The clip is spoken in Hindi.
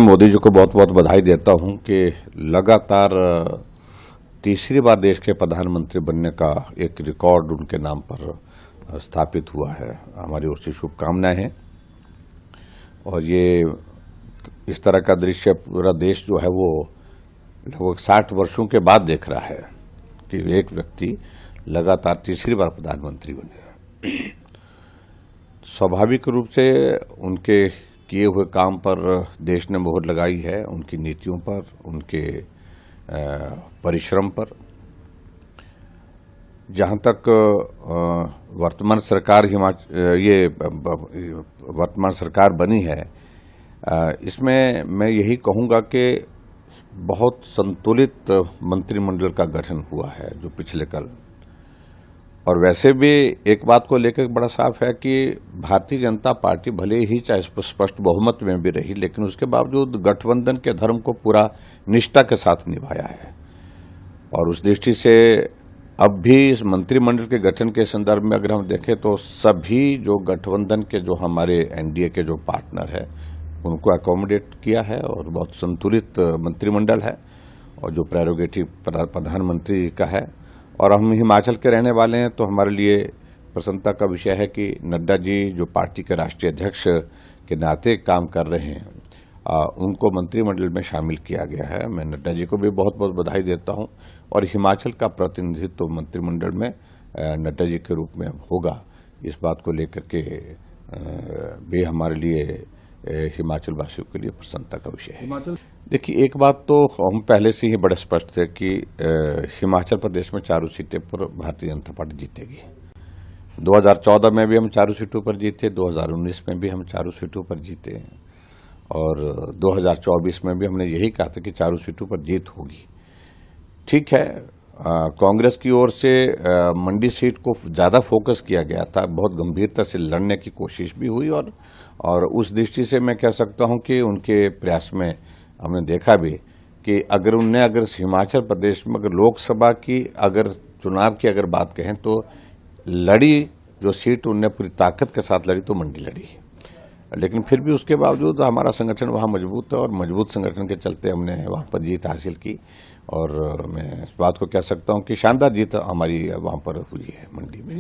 मोदी जी को बहुत बहुत बधाई देता हूं कि लगातार तीसरी बार देश के प्रधानमंत्री बनने का एक रिकॉर्ड उनके नाम पर स्थापित हुआ है। हमारी ओर से शुभकामनाएं हैं। और ये इस तरह का दृश्य पूरा देश जो है वो लगभग 60 वर्षों के बाद देख रहा है कि एक व्यक्ति लगातार तीसरी बार प्रधानमंत्री बने। स्वाभाविक रूप से उनके किए हुए काम पर देश ने मोहर लगाई है, उनकी नीतियों पर, उनके परिश्रम पर। जहां तक वर्तमान सरकार वर्तमान सरकार बनी है, इसमें मैं यही कहूंगा कि बहुत संतुलित मंत्रिमंडल का गठन हुआ है जो पिछले कल। और वैसे भी एक बात को लेकर बड़ा साफ है कि भारतीय जनता पार्टी भले ही चाहे स्पष्ट बहुमत में भी रही, लेकिन उसके बावजूद गठबंधन के धर्म को पूरा निष्ठा के साथ निभाया है। और उस दृष्टि से अब भी इस मंत्रिमंडल के गठन के संदर्भ में अगर हम देखें तो सभी जो गठबंधन के जो हमारे एनडीए के जो पार्टनर है उनको अकोमोडेट किया है और बहुत संतुलित मंत्रिमंडल है और जो प्रेरोगेटिव प्रधानमंत्री का है। और हम हिमाचल के रहने वाले हैं तो हमारे लिए प्रसन्नता का विषय है कि नड्डा जी जो पार्टी के राष्ट्रीय अध्यक्ष के नाते काम कर रहे हैं, उनको मंत्रिमंडल में शामिल किया गया है। मैं नड्डा जी को भी बहुत बहुत बधाई देता हूं। और हिमाचल का प्रतिनिधित्व मंत्रिमंडल में नड्डा जी के रूप में होगा, इस बात को लेकर के भी हमारे लिए हिमाचल वासियों के लिए प्रसन्नता का विषय है। देखिए, एक बात तो हम पहले से ही बड़े स्पष्ट थे कि हिमाचल प्रदेश में 4 सीटें पर भारतीय जनता पार्टी जीतेगी। 2014 में भी हम 4 सीटों पर जीते, 2019 में भी हम 4 सीटों पर जीते और 2024 में भी हमने यही कहा था कि 4 सीटों पर जीत होगी। ठीक है, कांग्रेस की ओर से मंडी सीट को ज्यादा फोकस किया गया था, बहुत गंभीरता से लड़ने की कोशिश भी हुई और उस दृष्टि से मैं कह सकता हूं कि उनके प्रयास में हमने देखा भी कि अगर हिमाचल प्रदेश में अगर लोकसभा की अगर चुनाव की अगर बात कहें तो लड़ी जो सीट उनने पूरी ताकत के साथ लड़ी तो मंडी लड़ी। लेकिन फिर भी उसके बावजूद हमारा संगठन वहां मजबूत है और मजबूत संगठन के चलते हमने वहां पर जीत हासिल की। और मैं इस बात को कह सकता हूं कि शानदार जीत हमारी वहां पर हुई है मंडी में।